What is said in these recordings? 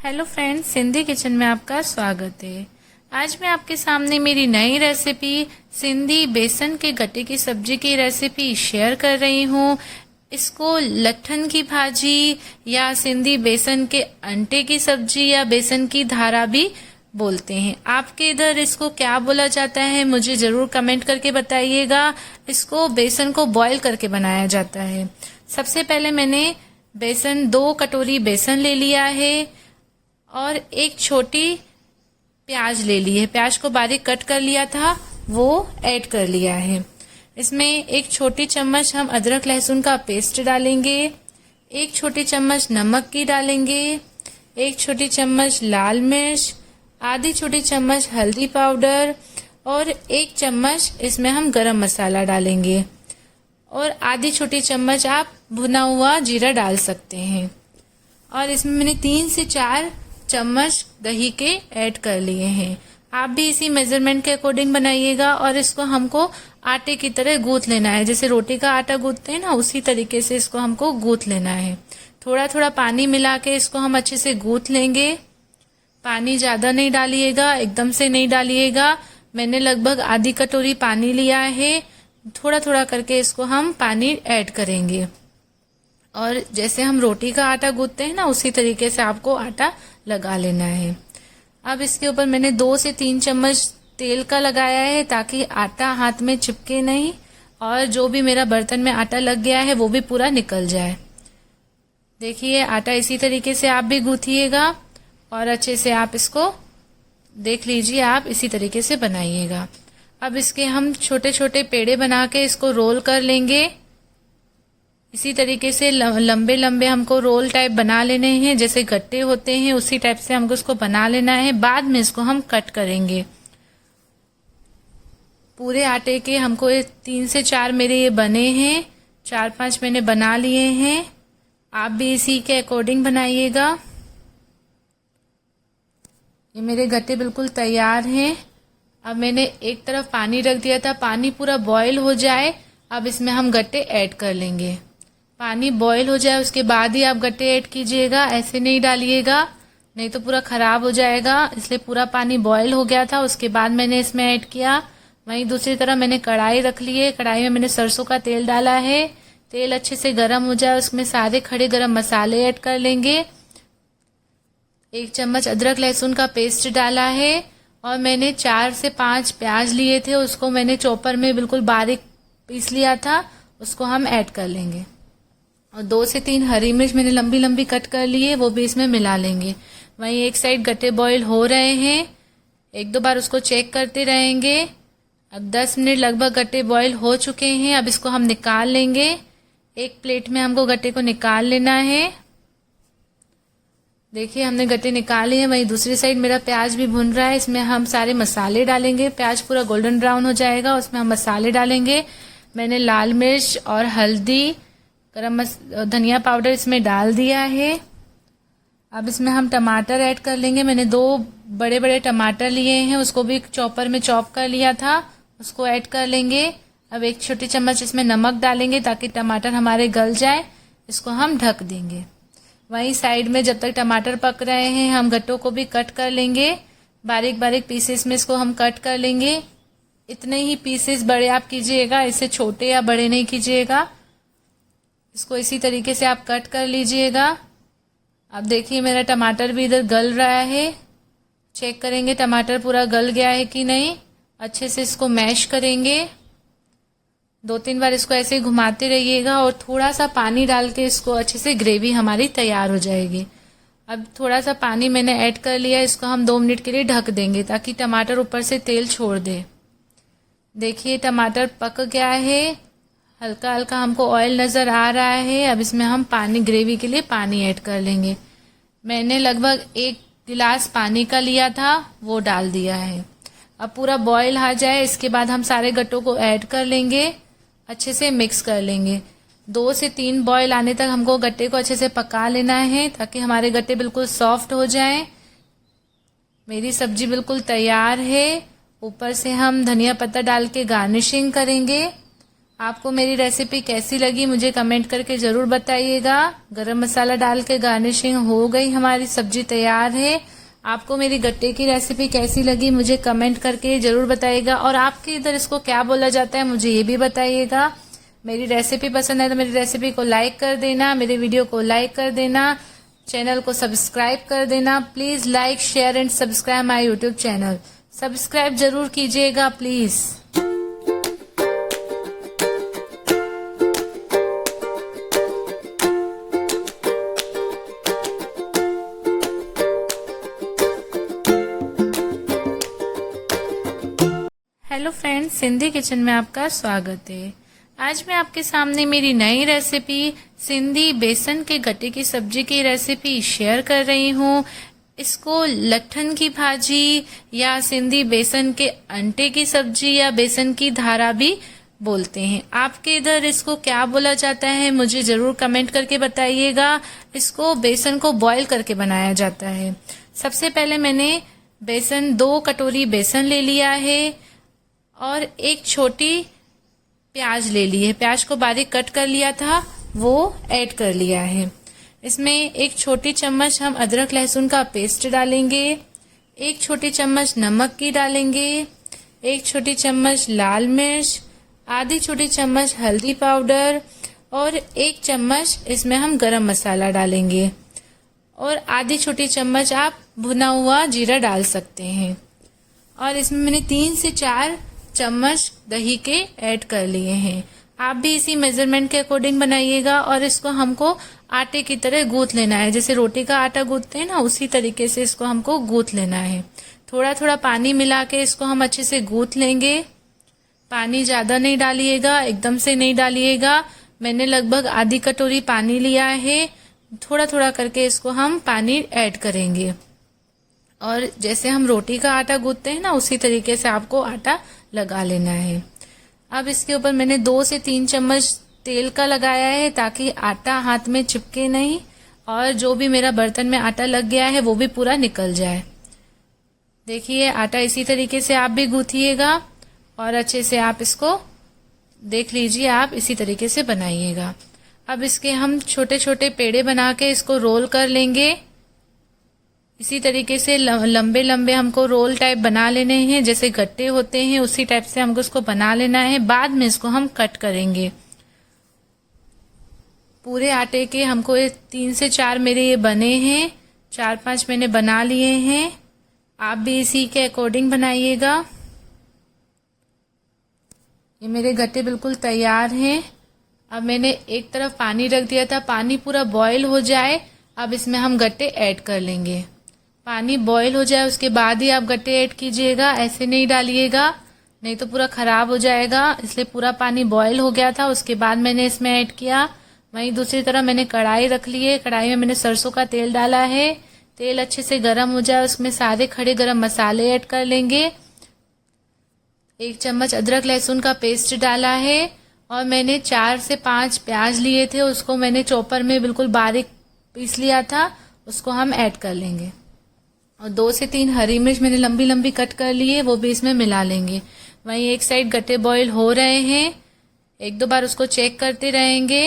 Hello friends, Sindhi kitchen में आपका स्वागत है। आज मैं आपके सामने मेरी नई रेसिपी सिंधी बेसन के गट्टे की सब्जी की रेसिपी शेयर कर रही हूँ। इसको लट्ठन की भाजी या सिंधी बेसन के अंटे की सब्जी या बेसन की धारा भी बोलते हैं। आपके इधर इसको क्या बोला जाता है मुझे जरूर कमेंट करके बताइएगा। इसको बेसन को बॉईल करके बनाया जाता है। सबसे पहले मैंने 2 कटोरी बेसन ले लिया है और एक छोटी प्याज ले ली है। प्याज को बारीक कट कर लिया था, वो ऐड कर लिया है। इसमें एक छोटी चम्मच हम अदरक लहसुन का पेस्ट डालेंगे, एक छोटी चम्मच नमक की डालेंगे, एक छोटी चम्मच लाल मिर्च, आधी छोटी चम्मच हल्दी पाउडर और एक चम्मच इसमें हम गरम मसाला डालेंगे और आधी छोटी चम्मच आप भुना हुआ जीरा डाल सकते हैं। और इसमें मैंने 3 से 4 चम्मच दही के ऐड कर लिए हैं। आप भी इसी मेजरमेंट के अकॉर्डिंग बनाइएगा और इसको हमको आटे की तरह गूंथ लेना है। जैसे रोटी का आटा गूंथते हैं ना, उसी तरीके से इसको हमको गूंथ लेना है। थोड़ा थोड़ा पानी मिला के इसको हम अच्छे से गूंथ लेंगे। पानी ज्यादा नहीं डालिएगा, एकदम से नहीं डालिएगा। मैंने लगभग आधी कटोरी पानी लिया है। थोड़ा थोड़ा करके इसको हम पानी ऐड करेंगे और जैसे हम रोटी का आटा गूंथते हैं ना, उसी तरीके से आपको आटा लगा लेना है। अब इसके ऊपर मैंने 2 से 3 चम्मच तेल का लगाया है ताकि आटा हाथ में चिपके नहीं और जो भी मेरा बर्तन में आटा लग गया है वो भी पूरा निकल जाए। देखिए, आटा इसी तरीके से आप भी गूंथिएगा और अच्छे से आप इसको देख लीजिए, आप इसी तरीके से बनाइएगा। अब इसके हम छोटे छोटे पेड़े बना के इसको रोल कर लेंगे। इसी तरीके से लंबे लंबे हमको रोल टाइप बना लेने हैं, जैसे गट्टे होते हैं उसी टाइप से हमको इसको बना लेना है। बाद में इसको हम कट करेंगे। पूरे आटे के हमको 3 से 4 मेरे ये बने हैं, 4-5 मैंने बना लिए हैं। आप भी इसी के अकॉर्डिंग बनाइएगा। ये मेरे गट्टे बिल्कुल तैयार हैं। अब मैंने एक तरफ पानी रख दिया था, पानी पूरा बॉईल हो जाए। अब इसमें हम गट्टे ऐड कर लेंगे। पानी बॉईल हो जाए उसके बाद ही आप गट्टे ऐड कीजिएगा, ऐसे नहीं डालिएगा, नहीं तो पूरा खराब हो जाएगा। इसलिए पूरा पानी बॉईल हो गया था, उसके बाद मैंने इसमें ऐड किया। वहीं दूसरी तरफ मैंने कढ़ाई रख ली है। कढ़ाई में मैंने सरसों का तेल डाला है। तेल अच्छे से गर्म हो जाए, उसमें सारे खड़े गरम मसाले ऐड कर लेंगे। 1 चम्मच अदरक लहसुन का पेस्ट डाला है और मैंने 4 से 5 प्याज लिए थे, उसको मैंने चॉपर में बिल्कुल बारीक पीस लिया था, उसको हम ऐड कर लेंगे। और 2 से 3 हरी मिर्च मैंने लंबी लंबी कट कर ली है, वो भी इसमें मिला लेंगे। वहीं एक साइड गट्टे बॉईल हो रहे हैं, 1-2 बार उसको चेक करते रहेंगे। अब 10 मिनट लगभग गट्टे बॉईल हो चुके हैं। अब इसको हम निकाल लेंगे। एक प्लेट में हमको गट्टे को निकाल लेना है। देखिए, हमने गट्टे निकाले हैं। वहीं दूसरी साइड मेरा प्याज भी भुन रहा है। इसमें हम सारे मसाले डालेंगे। प्याज पूरा गोल्डन ब्राउन हो जाएगा, उसमें हम मसाले डालेंगे। मैंने लाल मिर्च और हल्दी, धनिया पाउडर इसमें डाल दिया है। अब इसमें हम टमाटर ऐड कर लेंगे। मैंने 2 बड़े बड़े टमाटर लिए हैं, उसको भी चॉपर में चॉप कर लिया था, उसको ऐड कर लेंगे। अब 1 छोटी चम्मच इसमें नमक डालेंगे ताकि टमाटर हमारे गल जाए। इसको हम ढक देंगे। वहीं साइड में जब तक टमाटर पक रहे हैं, हम गट्टों को भी कट कर लेंगे। बारीक बारीक पीसेस में इसको हम कट कर लेंगे। इतने ही पीसेस बड़े आप कीजिएगा, इससे छोटे या बड़े नहीं कीजिएगा। इसको इसी तरीके से आप कट कर लीजिएगा। अब देखिए, मेरा टमाटर भी इधर गल रहा है। चेक करेंगे टमाटर पूरा गल गया है कि नहीं। अच्छे से इसको मैश करेंगे। 2-3 बार इसको ऐसे घुमाते रहिएगा और थोड़ा सा पानी डाल के इसको अच्छे से ग्रेवी हमारी तैयार हो जाएगी। अब थोड़ा सा पानी मैंने ऐड कर लिया, इसको हम 2 मिनट के लिए ढक देंगे ताकि टमाटर ऊपर से तेल छोड़ दे। देखिए, टमाटर पक गया है, हल्का हल्का हमको ऑयल नजर आ रहा है। अब इसमें हम पानी, ग्रेवी के लिए पानी ऐड कर लेंगे। मैंने लगभग 1 गिलास पानी का लिया था, वो डाल दिया है। अब पूरा बॉईल आ जाए, इसके बाद हम सारे गट्टों को ऐड कर लेंगे, अच्छे से मिक्स कर लेंगे। 2 से 3 बॉईल आने तक हमको गट्टे को अच्छे से पका लेना है ताकि हमारे गट्टे बिल्कुल सॉफ्ट हो जाएं। मेरी सब्जी बिल्कुल तैयार है। ऊपर से हम धनिया पत्ता डाल के गार्निशिंग करेंगे। आपको मेरी रेसिपी कैसी लगी मुझे कमेंट करके ज़रूर बताइएगा। गरम मसाला डाल के गार्निशिंग हो गई, हमारी सब्जी तैयार है। आपको मेरी गट्टे की रेसिपी कैसी लगी मुझे कमेंट करके ज़रूर बताइएगा, और आपके इधर इसको क्या बोला जाता है मुझे ये भी बताइएगा। मेरी रेसिपी पसंद है तो मेरी रेसिपी को लाइक कर देना, मेरे वीडियो को लाइक कर देना, चैनल को सब्सक्राइब कर देना। Please like share and subscribe my YouTube channel. Subscribe जरूर कीजिएगा please. Hello friends, Sindhi kitchen में आपका स्वागत है। आज मैं आपके सामने मेरी नई रेसिपी सिंधी बेसन के गट्टे की सब्जी की रेसिपी शेयर कर रही हूँ। इसको लट्ठन की भाजी या सिंधी बेसन के अंटे की सब्जी या बेसन की धारा भी बोलते हैं। आपके इधर इसको क्या बोला जाता है मुझे जरूर कमेंट करके बताइएगा। इसको बेसन को बॉईल करके बनाया जाता है। सबसे पहले मैंने 2 कटोरी बेसन ले लिया है और एक छोटी प्याज ले ली है। प्याज को बारीक कट कर लिया था, वो ऐड कर लिया है। इसमें एक छोटी चम्मच हम अदरक लहसुन का पेस्ट डालेंगे, एक छोटी चम्मच नमक की डालेंगे, एक छोटी चम्मच लाल मिर्च, आधी छोटी चम्मच हल्दी पाउडर और एक चम्मच इसमें हम गरम मसाला डालेंगे, और आधी छोटी चम्मच आप भुना हुआ जीरा डाल सकते हैं। और इसमें मैंने 3 से 4 चम्मच दही के ऐड कर लिए हैं। आप भी इसी मेजरमेंट के अकॉर्डिंग बनाइएगा, और इसको हमको आटे की तरह गूंथ लेना है। जैसे रोटी का आटा गूंथते हैं ना, उसी तरीके से इसको हमको गूंथ लेना है। थोड़ा थोड़ा पानी मिला के इसको हम अच्छे से गूंथ लेंगे। पानी ज्यादा नहीं डालिएगा, एकदम से नहीं डालिएगा। मैंने लगभग आधी कटोरी पानी लिया है। थोड़ा थोड़ा करके इसको हम पानी ऐड करेंगे, और जैसे हम रोटी का आटा गूंथते हैं ना, उसी तरीके से आपको आटा लगा लेना है। अब इसके ऊपर मैंने 2 से 3 चम्मच तेल का लगाया है, ताकि आटा हाथ में चिपके नहीं, और जो भी मेरा बर्तन में आटा लग गया है वो भी पूरा निकल जाए। देखिए, आटा इसी तरीके से आप भी गूंथिएगा, और अच्छे से आप इसको देख लीजिए, आप इसी तरीके से बनाइएगा। अब इसके हम छोटे छोटे पेड़े बना के इसको रोल कर लेंगे। इसी तरीके से लंबे लंबे हमको रोल टाइप बना लेने हैं, जैसे गट्टे होते हैं उसी टाइप से हमको इसको बना लेना है। बाद में इसको हम कट करेंगे। पूरे आटे के हमको 3 से 4 मेरे ये बने हैं, 4-5 मैंने बना लिए हैं। आप भी इसी के अकॉर्डिंग बनाइएगा। ये मेरे गट्टे बिल्कुल तैयार हैं। अब मैंने एक तरफ पानी रख दिया था, पानी पूरा बॉईल हो जाए। अब इसमें हम गट्टे ऐड कर लेंगे। पानी बॉईल हो जाए उसके बाद ही आप गट्टे ऐड कीजिएगा, ऐसे नहीं डालिएगा, नहीं तो पूरा खराब हो जाएगा। इसलिए पूरा पानी बॉईल हो गया था, उसके बाद मैंने इसमें ऐड किया। वहीं दूसरी तरफ मैंने कढ़ाई रख ली है। कढ़ाई में मैंने सरसों का तेल डाला है। तेल अच्छे से गर्म हो जाए, उसमें सारे खड़े गरम मसाले ऐड कर लेंगे। 1 चम्मच अदरक लहसुन का पेस्ट डाला है, और मैंने 4 से 5 प्याज लिए थे, उसको मैंने चॉपर में बिल्कुल बारीक पीस लिया था, उसको हम ऐड कर लेंगे। और 2 से 3 हरी मिर्च मैंने लंबी लंबी कट कर ली है, वो भी इसमें मिला लेंगे। वहीं एक साइड गट्टे बॉईल हो रहे हैं, 1-2 बार उसको चेक करते रहेंगे।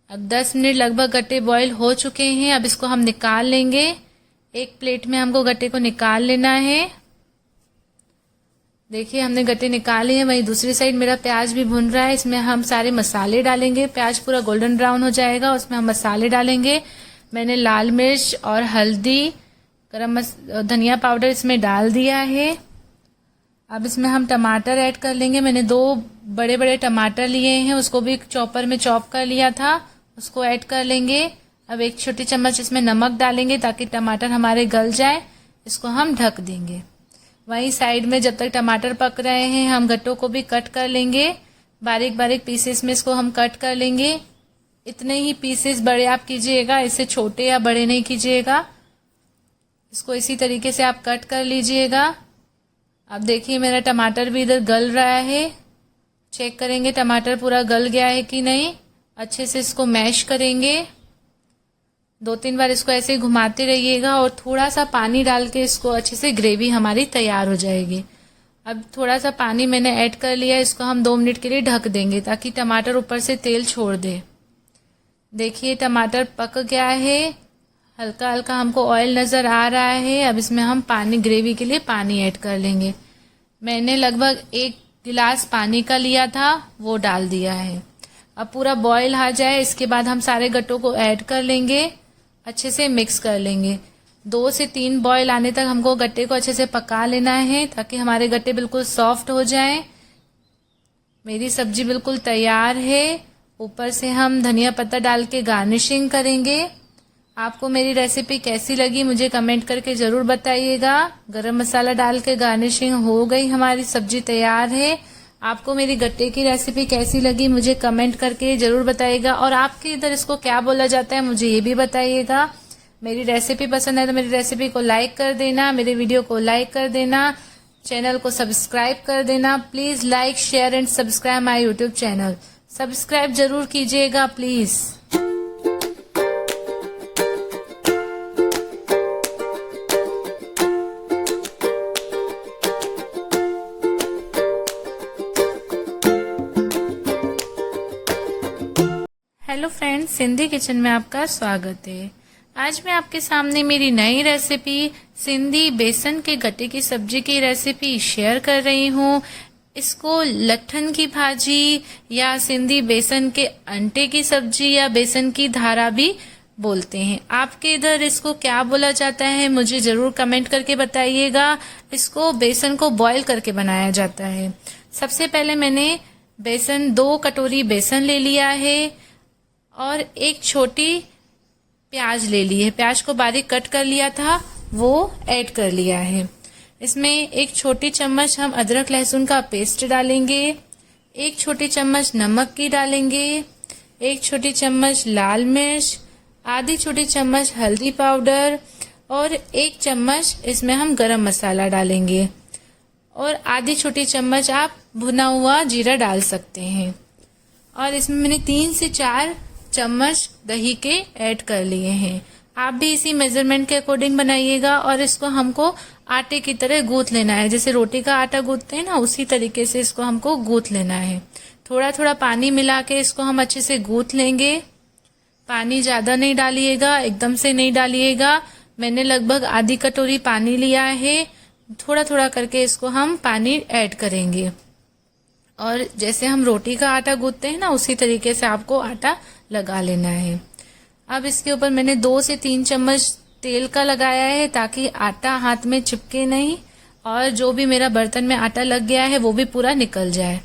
अब 10 मिनट लगभग गट्टे बॉईल हो चुके हैं। अब इसको हम निकाल लेंगे। एक प्लेट में हमको गट्टे को निकाल लेना है। देखिए, हमने गट्टे निकाले हैं। वहीं दूसरी साइड मेरा प्याज भी भुन रहा है। इसमें हम सारे मसाले डालेंगे। प्याज पूरा गोल्डन ब्राउन हो जाएगा, उसमें हम मसाले डालेंगे। मैंने लाल मिर्च और हल्दी, धनिया पाउडर इसमें डाल दिया है। अब इसमें हम टमाटर ऐड कर लेंगे। मैंने 2 बड़े बड़े टमाटर लिए हैं, उसको भी चॉपर में चॉप कर लिया था, उसको ऐड कर लेंगे। अब 1 छोटी चम्मच इसमें नमक डालेंगे, ताकि टमाटर हमारे गल जाए। इसको हम ढक देंगे। वहीं साइड में जब तक टमाटर पक रहे हैं, हम गट्टों को भी कट कर लेंगे। बारीक बारीक पीसेस में इसको हम कट कर लेंगे। इतने ही पीसेस बड़े आप कीजिएगा, इससे छोटे या बड़े नहीं कीजिएगा। इसको इसी तरीके से आप कट कर लीजिएगा। अब देखिए, मेरा टमाटर भी इधर गल रहा है। चेक करेंगे टमाटर पूरा गल गया है कि नहीं। अच्छे से इसको मैश करेंगे। 2-3 बार इसको ऐसे घुमाते रहिएगा, और थोड़ा सा पानी डाल के इसको अच्छे से ग्रेवी हमारी तैयार हो जाएगी। अब थोड़ा सा पानी मैंने ऐड कर लिया, इसको हम 2 मिनट के लिए ढक देंगे ताकि टमाटर ऊपर से तेल छोड़ दे। देखिए टमाटर पक गया है, हल्का हल्का हमको ऑयल नज़र आ रहा है। अब इसमें हम पानी, ग्रेवी के लिए पानी ऐड कर लेंगे। मैंने लगभग 1 गिलास पानी का लिया था, वो डाल दिया है। अब पूरा बॉईल आ जाए, इसके बाद हम सारे गट्टों को ऐड कर लेंगे, अच्छे से मिक्स कर लेंगे। 2 से 3 बॉईल आने तक हमको गट्टे को अच्छे से पका लेना है ताकि हमारे गट्टे बिल्कुल सॉफ्ट हो जाएं। मेरी सब्जी बिल्कुल तैयार है। ऊपर से हम धनिया पत्ता डाल के गार्निशिंग करेंगे। आपको मेरी रेसिपी कैसी लगी मुझे कमेंट करके ज़रूर बताइएगा। गरम मसाला डाल के गार्निशिंग हो गई, हमारी सब्जी तैयार है। आपको मेरी गट्टे की रेसिपी कैसी लगी मुझे कमेंट करके ज़रूर बताइएगा, और आपके इधर इसको क्या बोला जाता है मुझे ये भी बताइएगा। मेरी रेसिपी पसंद है तो मेरी रेसिपी को लाइक कर देना, मेरे वीडियो को लाइक कर देना, चैनल को सब्सक्राइब कर देना। Please like, share and subscribe my YouTube channel. Subscribe जरूर कीजिएगा please. Hello friends, Sindhi kitchen में आपका स्वागत है। आज मैं आपके सामने मेरी नई रेसिपी सिंधी बेसन के गट्टे की सब्जी की रेसिपी शेयर कर रही हूँ। इसको लट्ठन की भाजी या सिंधी बेसन के अंटे की सब्जी या बेसन की धारा भी बोलते हैं। आपके इधर इसको क्या बोला जाता है मुझे जरूर कमेंट करके बताइएगा। इसको बेसन को बॉईल करके बनाया जाता है। सबसे पहले मैंने 2 कटोरी बेसन ले लिया है और एक छोटी प्याज ले ली है। प्याज को बारीक कट कर लिया था, वो ऐड कर लिया है। इसमें 1 छोटी चम्मच हम अदरक लहसुन का पेस्ट डालेंगे, 1 छोटी चम्मच नमक की डालेंगे, 1 छोटी चम्मच लाल मिर्च, आधी छोटी चम्मच हल्दी पाउडर और 1 चम्मच इसमें हम गरम मसाला डालेंगे, और आधी छोटी चम्मच आप भुना हुआ जीरा डाल सकते हैं। और इसमें मैंने 3 से 4 चम्मच दही के ऐड कर लिए हैं। आप भी इसी मेजरमेंट के अकॉर्डिंग बनाइएगा, और इसको हमको आटे की तरह गूंथ लेना है। जैसे रोटी का आटा गूंथते हैं ना, उसी तरीके से इसको हमको गूंथ लेना है। थोड़ा थोड़ा पानी मिला के इसको हम अच्छे से गूंथ लेंगे। पानी ज्यादा नहीं डालिएगा, एकदम से नहीं डालिएगा। मैंने लगभग आधी कटोरी पानी लिया है। थोड़ा थोड़ा करके इसको हम पानी ऐड करेंगे, और जैसे हम रोटी का आटा गूंथते हैं ना, उसी तरीके से आपको आटा लगा लेना है। अब इसके ऊपर मैंने 2 से 3 चम्मच तेल का लगाया है ताकि आटा हाथ में चिपके नहीं, और जो भी मेरा बर्तन में आटा लग गया है वो भी पूरा निकल जाए।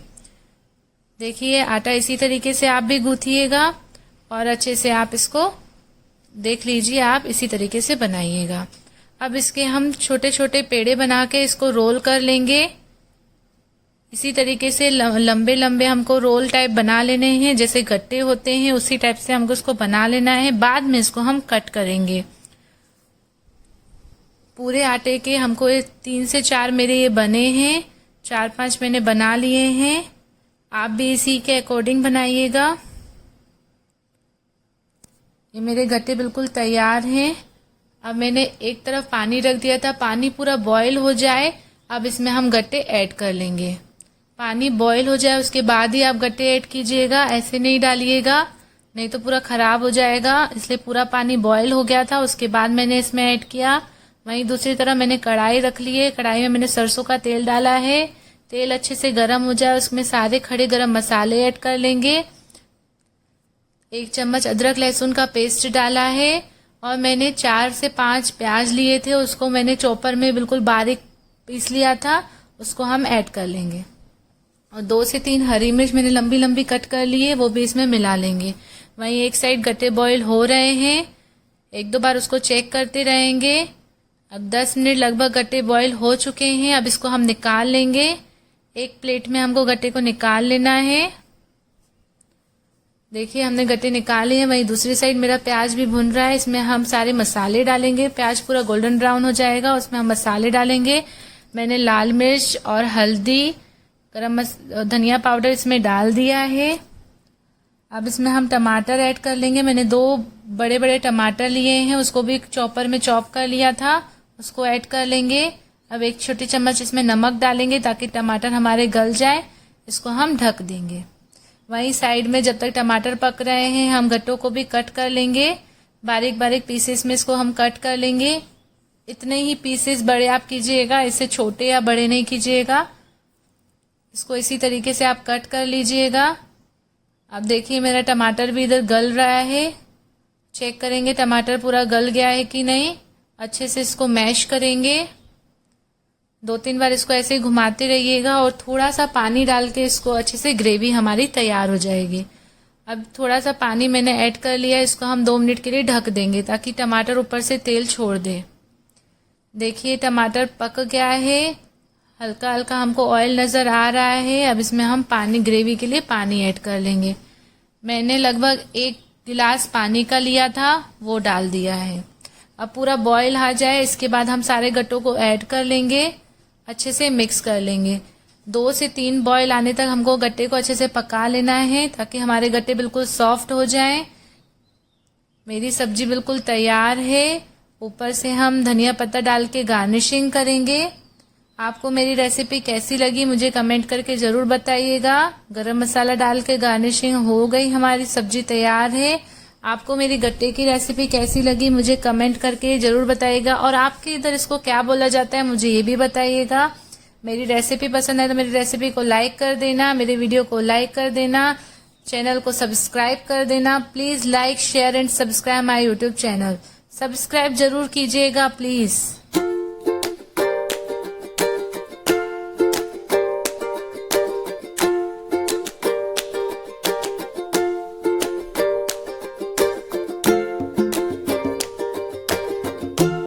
देखिए आटा इसी तरीके से आप भी गूंथिएगा, और अच्छे से आप इसको देख लीजिए, आप इसी तरीके से बनाइएगा। अब इसके हम छोटे छोटे पेड़े बना के इसको रोल कर लेंगे। इसी तरीके से लंबे लंबे हमको रोल टाइप बना लेने हैं, जैसे गट्टे होते हैं उसी टाइप से हमको इसको बना लेना है। बाद में इसको हम कट करेंगे। पूरे आटे के हमको 3 से 4 मेरे ये बने हैं, 4-5 मैंने बना लिए हैं। आप भी इसी के अकॉर्डिंग बनाइएगा। ये मेरे गट्टे बिल्कुल तैयार हैं। अब मैंने एक तरफ पानी रख दिया था, पानी पूरा बॉईल हो जाए। अब इसमें हम गट्टे ऐड कर लेंगे। पानी बॉईल हो जाए उसके बाद ही आप गट्टे ऐड कीजिएगा, ऐसे नहीं डालिएगा, नहीं तो पूरा खराब हो जाएगा। इसलिए पूरा पानी बॉईल हो गया था, उसके बाद मैंने इसमें ऐड किया। वहीं दूसरी तरफ मैंने कढ़ाई रख ली है। कढ़ाई में मैंने सरसों का तेल डाला है। तेल अच्छे से गर्म हो जाए, उसमें सारे खड़े गरम मसाले ऐड कर लेंगे। 1 चम्मच अदरक लहसुन का पेस्ट डाला है, और मैंने 4 से 5 प्याज लिए थे, उसको मैंने चॉपर में बिल्कुल बारीक पीस लिया था, उसको हम ऐड कर लेंगे। और 2 से 3 हरी मिर्च मैंने लंबी लंबी कट कर ली है, वो भी इसमें मिला लेंगे। वहीं एक साइड गट्टे बॉईल हो रहे हैं, 1-2 बार उसको चेक करते रहेंगे। अब 10 मिनट लगभग गट्टे बॉईल हो चुके हैं। अब इसको हम निकाल लेंगे। एक प्लेट में हमको गट्टे को निकाल लेना है। देखिए हमने गट्टे निकाले हैं। वहीं दूसरी साइड मेरा प्याज भी भुन रहा है। इसमें हम सारे मसाले डालेंगे। प्याज पूरा गोल्डन ब्राउन हो जाएगा, उसमें हम मसाले डालेंगे। मैंने लाल मिर्च और हल्दी, धनिया पाउडर इसमें डाल दिया है। अब इसमें हम टमाटर ऐड कर लेंगे। मैंने 2 बड़े बड़े टमाटर लिए हैं, उसको भी चॉपर में चॉप कर लिया था, उसको ऐड कर लेंगे। अब 1 छोटी चम्मच इसमें नमक डालेंगे ताकि टमाटर हमारे गल जाए। इसको हम ढक देंगे। वहीं साइड में जब तक टमाटर पक रहे हैं हम गट्टों को भी कट कर लेंगे। बारीक बारीक पीसेस में इसको हम कट कर लेंगे। इतने ही पीसेस बड़े आप कीजिएगा, इससे छोटे या बड़े नहीं कीजिएगा। इसको इसी तरीके से आप कट कर लीजिएगा। अब देखिए मेरा टमाटर भी इधर गल रहा है। चेक करेंगे टमाटर पूरा गल गया है कि नहीं। अच्छे से इसको मैश करेंगे। 2-3 बार इसको ऐसे ही घुमाते रहिएगा और थोड़ा सा पानी डाल के इसको अच्छे से ग्रेवी हमारी तैयार हो जाएगी। अब थोड़ा सा पानी मैंने ऐड कर लिया। इसको हम 2 मिनट के लिए ढक देंगे ताकि टमाटर ऊपर से तेल छोड़ दे। देखिए टमाटर पक गया है। हल्का हल्का हमको ऑयल नज़र आ रहा है। अब इसमें हम पानी, ग्रेवी के लिए पानी ऐड कर लेंगे। मैंने लगभग 1 गिलास पानी का लिया था, वो डाल दिया है। अब पूरा बॉयल आ जाए इसके बाद हम सारे गट्टों को ऐड कर लेंगे। अच्छे से मिक्स कर लेंगे। 2 से 3 बॉयल आने तक हमको गट्टे को अच्छे से पका लेना है ताकि हमारे गट्टे बिल्कुल सॉफ्ट हो जाएं। मेरी सब्जी बिल्कुल तैयार है। ऊपर से हम धनिया पत्ता डाल के गार्निशिंग करेंगे। आपको मेरी रेसिपी कैसी लगी मुझे कमेंट करके जरूर बताइएगा। गरम मसाला डाल के गार्निशिंग हो गई, हमारी सब्जी तैयार है। आपको मेरी गट्टे की रेसिपी कैसी लगी मुझे कमेंट करके जरूर बताइएगा। और आपके इधर इसको क्या बोला जाता है मुझे ये भी बताइएगा। मेरी रेसिपी पसंद है तो मेरी रेसिपी को लाइक कर देना, मेरे वीडियो को लाइक कर देना, चैनल को सब्सक्राइब कर देना। Please like, share and subscribe my YouTube channel. Subscribe जरूर कीजिएगा प्लीज।